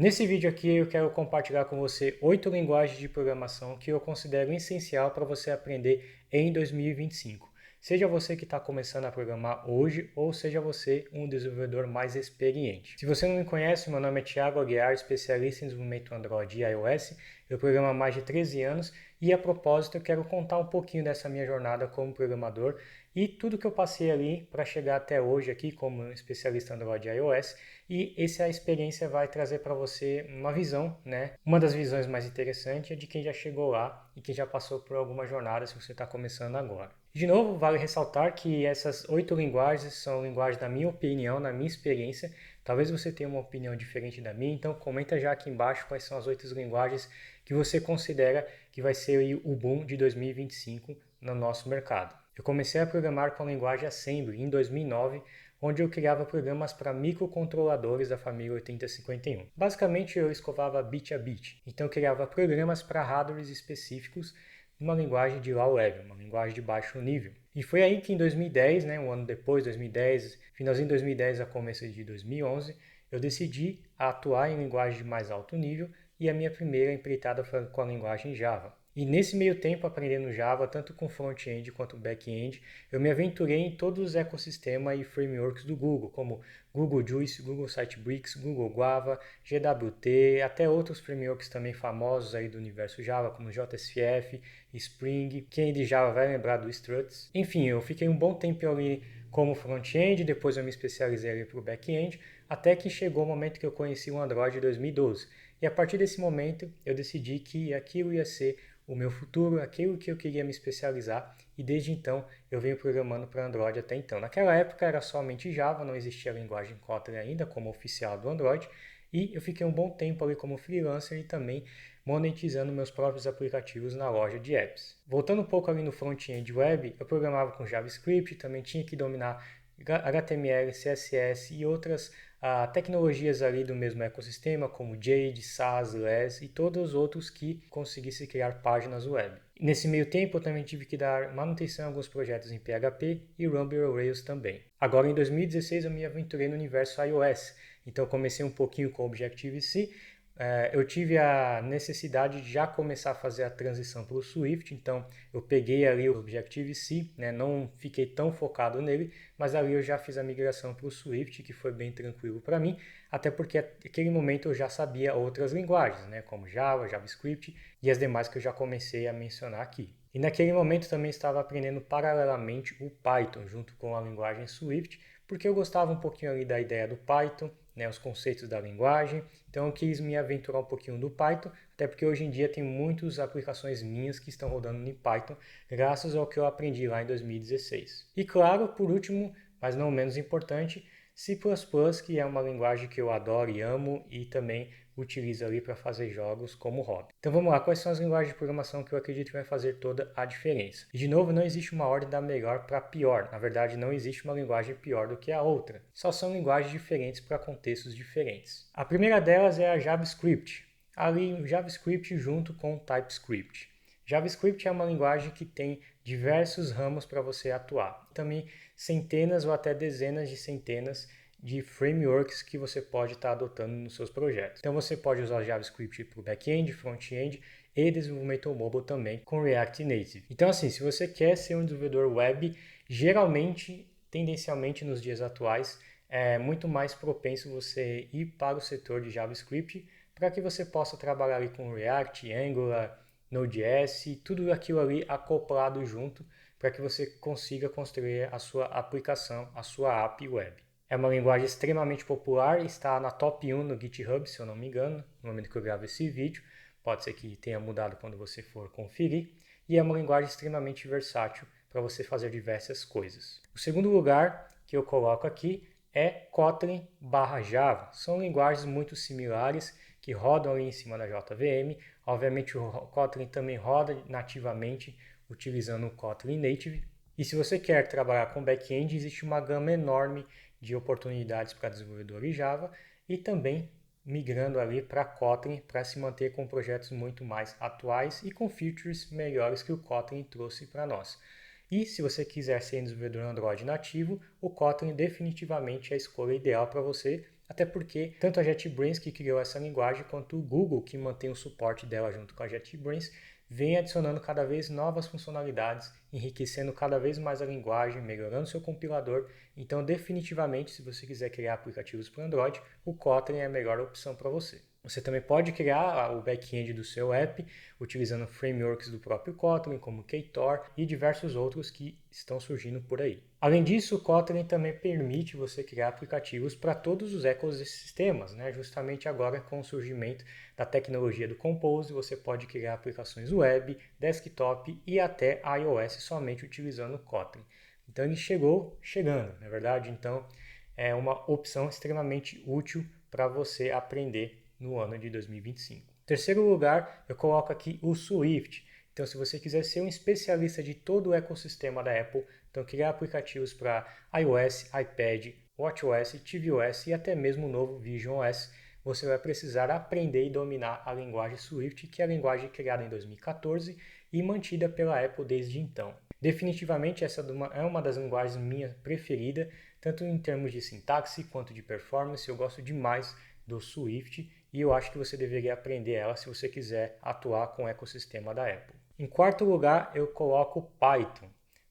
Nesse vídeo aqui eu quero compartilhar com você 8 linguagens de programação que eu considero essencial para você aprender em 2025. Seja você que está começando a programar hoje ou seja você um desenvolvedor mais experiente. Se você não me conhece, meu nome é Thiago Aguiar, especialista em desenvolvimento Android e iOS. Eu programo há mais de 13 anos e a propósito eu quero contar um pouquinho dessa minha jornada como programador e tudo que eu passei ali para chegar até hoje aqui como especialista Android e iOS. E essa experiência vai trazer para você uma visão, né? Uma das visões mais interessantes é de quem já chegou lá e quem já passou por alguma jornada se você está começando agora. De novo, vale ressaltar que essas 8 linguagens são linguagens da minha opinião, na minha experiência. Talvez você tenha uma opinião diferente da minha, então comenta já aqui embaixo quais são as 8 linguagens que você considera que vai ser o boom de 2025 no nosso mercado. Eu comecei a programar com a linguagem Assembly em 2009, onde eu criava programas para microcontroladores da família 8051. Basicamente, eu escovava bit a bit, então eu criava programas para hardwares específicos numa linguagem de low level, uma linguagem de baixo nível. E foi aí que em 2010, um ano depois, 2010, finalzinho de 2010 a começo de 2011, eu decidi atuar em linguagem de mais alto nível e a minha primeira empreitada foi com a linguagem Java. E nesse meio tempo, aprendendo Java, tanto com front-end quanto back-end, eu me aventurei em todos os ecossistemas e frameworks do Google, como Google Juice, Google Sitebricks, Google Guava, GWT, até outros frameworks também famosos aí do universo Java, como JSF, Spring. Quem é de Java vai lembrar do Struts. Enfim, eu fiquei um bom tempo ali como front-end, depois eu me especializei ali para o back-end, até que chegou o momento que eu conheci o Android em 2012. E a partir desse momento, eu decidi que aquilo ia ser o meu futuro, aquilo que eu queria me especializar, e desde então eu venho programando para Android até então. Naquela época era somente Java, não existia a linguagem Kotlin ainda como oficial do Android, e eu fiquei um bom tempo ali como freelancer e também monetizando meus próprios aplicativos na loja de apps. Voltando um pouco ali no front-end web, eu programava com JavaScript, também tinha que dominar HTML, CSS e outras tecnologias ali do mesmo ecossistema, como Jade, Sass, Less e todos os outros que conseguissem criar páginas web. Nesse meio tempo, eu também tive que dar manutenção a alguns projetos em PHP e Ruby on Rails também. Agora, em 2016, eu me aventurei no universo iOS, então comecei um pouquinho com Objective-C. Eu tive a necessidade de já começar a fazer a transição para o Swift, então eu peguei ali o Objective-C, não fiquei tão focado nele, mas ali eu já fiz a migração para o Swift, que foi bem tranquilo para mim, até porque naquele momento eu já sabia outras linguagens, como Java, JavaScript e as demais que eu já comecei a mencionar aqui. E naquele momento também estava aprendendo paralelamente o Python, junto com a linguagem Swift, porque eu gostava um pouquinho ali da ideia do Python, os conceitos da linguagem, então eu quis me aventurar um pouquinho do Python, até porque hoje em dia tem muitas aplicações minhas que estão rodando em Python, graças ao que eu aprendi lá em 2016. E claro, por último, mas não menos importante, C++, que é uma linguagem que eu adoro e amo e também utilizo ali para fazer jogos como hobby. Então vamos lá, quais são as linguagens de programação que eu acredito que vai fazer toda a diferença? E de novo, não existe uma ordem da melhor para pior. Na verdade, não existe uma linguagem pior do que a outra. Só são linguagens diferentes para contextos diferentes. A primeira delas é a JavaScript. Ali, o JavaScript junto com o TypeScript. JavaScript é uma linguagem que tem diversos ramos para você atuar. Também centenas ou até dezenas de centenas de frameworks que você pode estar adotando nos seus projetos. Então você pode usar o JavaScript para o back-end, front-end e desenvolvimento mobile também com React Native. Então assim, se você quer ser um desenvolvedor web, geralmente, tendencialmente nos dias atuais, é muito mais propenso você ir para o setor de JavaScript para que você possa trabalhar ali com React, Angular, Node.js e tudo aquilo ali acoplado junto para que você consiga construir a sua aplicação, a sua app web. É uma linguagem extremamente popular, está na top 1 no GitHub, se eu não me engano, no momento que eu gravo esse vídeo. Pode ser que tenha mudado quando você for conferir. E é uma linguagem extremamente versátil para você fazer diversas coisas. O segundo lugar que eu coloco aqui é Kotlin /Java. São linguagens muito similares que rodam ali em cima da JVM. Obviamente o Kotlin também roda nativamente utilizando o Kotlin Native. E se você quer trabalhar com back-end, existe uma gama enorme de oportunidades para desenvolvedores Java e também migrando ali para Kotlin para se manter com projetos muito mais atuais e com features melhores que o Kotlin trouxe para nós. E se você quiser ser desenvolvedor Android nativo, o Kotlin definitivamente é a escolha ideal para você, até porque tanto a JetBrains que criou essa linguagem, quanto o Google, que mantém o suporte dela junto com a JetBrains, vem adicionando cada vez novas funcionalidades, enriquecendo cada vez mais a linguagem, melhorando seu compilador. Então, definitivamente, se você quiser criar aplicativos para Android, o Kotlin é a melhor opção para você. Você também pode criar o back-end do seu app utilizando frameworks do próprio Kotlin, como Ktor e diversos outros que estão surgindo por aí. Além disso, o Kotlin também permite você criar aplicativos para todos os ecossistemas, né? Justamente agora com o surgimento da tecnologia do Compose, você pode criar aplicações web, desktop e até iOS somente utilizando o Kotlin. Então ele chegando, na verdade. Então é uma opção extremamente útil para você aprender no ano de 2025. Em terceiro lugar, eu coloco aqui o Swift. Então, se você quiser ser um especialista de todo o ecossistema da Apple, então criar aplicativos para iOS, iPad, watchOS, tvOS e até mesmo o novo visionOS, você vai precisar aprender e dominar a linguagem Swift, que é a linguagem criada em 2014 e mantida pela Apple desde então. Definitivamente essa é uma das linguagens minha preferida, tanto em termos de sintaxe quanto de performance. Eu gosto demais do Swift e eu acho que você deveria aprender ela se você quiser atuar com o ecossistema da Apple. Em quarto lugar, eu coloco Python.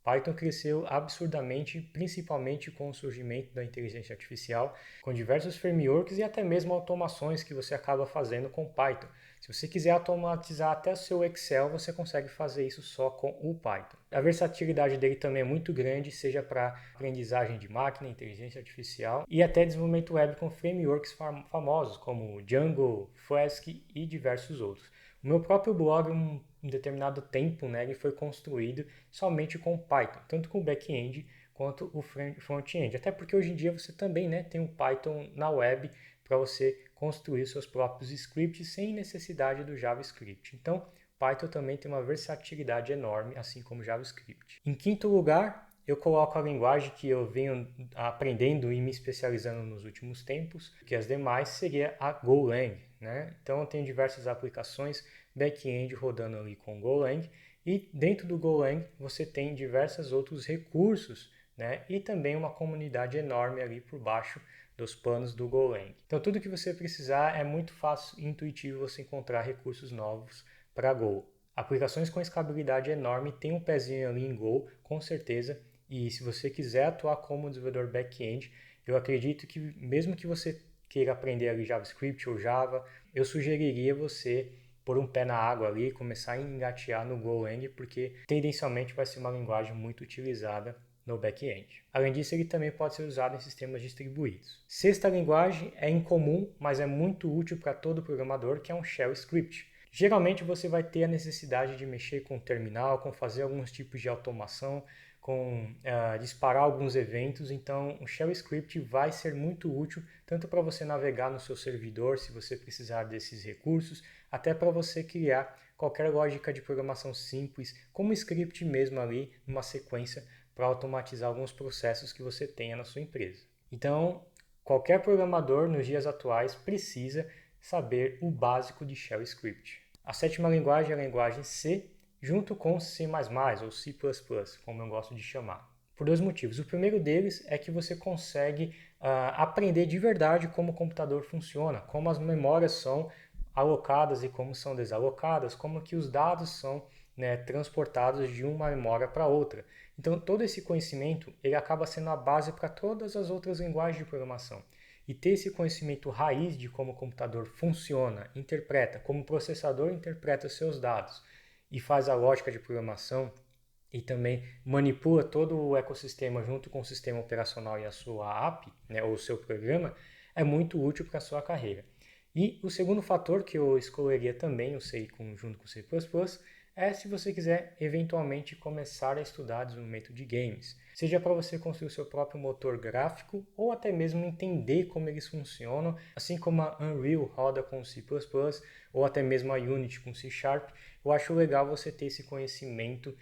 Python cresceu absurdamente, principalmente com o surgimento da inteligência artificial, com diversos frameworks e até mesmo automações que você acaba fazendo com Python. Se você quiser automatizar até o seu Excel, você consegue fazer isso só com o Python. A versatilidade dele também é muito grande, seja para aprendizagem de máquina, inteligência artificial e até desenvolvimento web com frameworks famosos como Django, Flask e diversos outros. O meu próprio blog, um determinado tempo, né, ele foi construído somente com Python, tanto com o back-end quanto o front-end. Até porque hoje em dia você também, né, tem o Python na web para você construir seus próprios scripts sem necessidade do JavaScript. Então, Python também tem uma versatilidade enorme, assim como JavaScript. Em quinto lugar, eu coloco a linguagem que eu venho aprendendo e me especializando nos últimos tempos, que as demais seria a Golang, né? Então eu tenho diversas aplicações back-end rodando ali com Golang e dentro do Golang você tem diversos outros recursos, né? E também uma comunidade enorme ali por baixo dos panos do Golang. Então tudo que você precisar é muito fácil e intuitivo você encontrar recursos novos para Go. Aplicações com escalabilidade enorme tem um pezinho ali em Go, com certeza. E se você quiser atuar como desenvolvedor back-end, eu acredito que mesmo que você queira aprender ali JavaScript ou Java, eu sugeriria você pôr um pé na água ali e começar a engatear no Golang, porque tendencialmente vai ser uma linguagem muito utilizada no back-end. Além disso, ele também pode ser usado em sistemas distribuídos. Sexta linguagem é incomum, mas é muito útil para todo programador, que é um Shell Script. Geralmente você vai ter a necessidade de mexer com o terminal, com fazer alguns tipos de automação, com disparar alguns eventos, então o Shell Script vai ser muito útil tanto para você navegar no seu servidor, se você precisar desses recursos, até para você criar qualquer lógica de programação simples, como script mesmo ali, numa sequência para automatizar alguns processos que você tenha na sua empresa. Então, qualquer programador nos dias atuais precisa saber o básico de Shell Script. A sétima linguagem é a linguagem C, junto com C++ ou C++, como eu gosto de chamar. Por dois motivos. O primeiro deles é que você consegue aprender de verdade como o computador funciona, como as memórias são alocadas e como são desalocadas, como que os dados são, né, transportados de uma memória para outra. Então, todo esse conhecimento ele acaba sendo a base para todas as outras linguagens de programação. E ter esse conhecimento raiz de como o computador funciona, interpreta, como o processador interpreta seus dados e faz a lógica de programação e também manipula todo o ecossistema junto com o sistema operacional e a sua app, né, ou o seu programa, é muito útil para a sua carreira. E o segundo fator que eu escolheria também, o C junto com o C++, é se você quiser eventualmente começar a estudar desenvolvimento de games. Seja para você construir o seu próprio motor gráfico ou até mesmo entender como eles funcionam, assim como a Unreal roda com C++ ou até mesmo a Unity com C#. Eu acho legal você ter esse conhecimento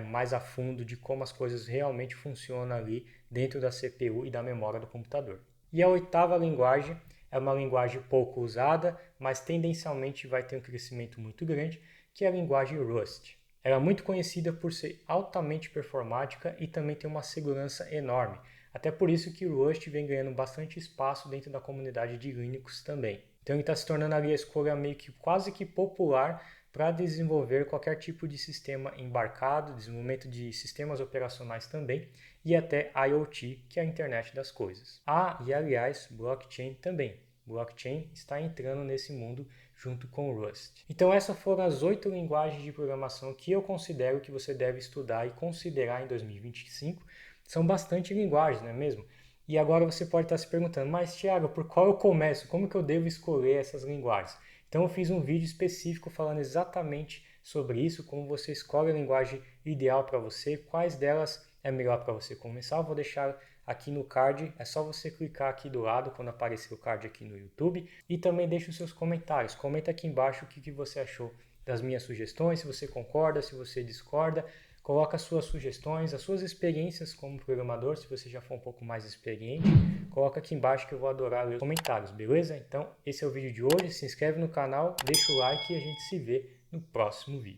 mais a fundo de como as coisas realmente funcionam ali dentro da CPU e da memória do computador. E a oitava linguagem é uma linguagem pouco usada, mas tendencialmente vai ter um crescimento muito grande, que é a linguagem Rust. Ela é muito conhecida por ser altamente performática e também tem uma segurança enorme. Até por isso que o Rust vem ganhando bastante espaço dentro da comunidade de Linux também. Então ele está se tornando ali a escolha meio que quase que popular para desenvolver qualquer tipo de sistema embarcado, desenvolvimento de sistemas operacionais também, e até IoT, que é a internet das coisas. E aliás, blockchain também. Blockchain está entrando nesse mundo junto com o Rust. Então essas foram as 8 linguagens de programação que eu considero que você deve estudar e considerar em 2025. São bastante linguagens, não é mesmo? E agora você pode estar se perguntando, mas Thiago, por qual eu começo? Como que eu devo escolher essas linguagens? Então eu fiz um vídeo específico falando exatamente sobre isso, como você escolhe a linguagem ideal para você, quais delas é melhor para você começar. Eu vou deixar aqui no card, é só você clicar aqui do lado quando aparecer o card aqui no YouTube e também deixe os seus comentários. Comenta aqui embaixo o que você achou das minhas sugestões, se você concorda, se você discorda. Coloca as suas sugestões, as suas experiências como programador, se você já for um pouco mais experiente. Coloca aqui embaixo que eu vou adorar ler os comentários, beleza? Então, esse é o vídeo de hoje. Se inscreve no canal, deixa o like e a gente se vê no próximo vídeo.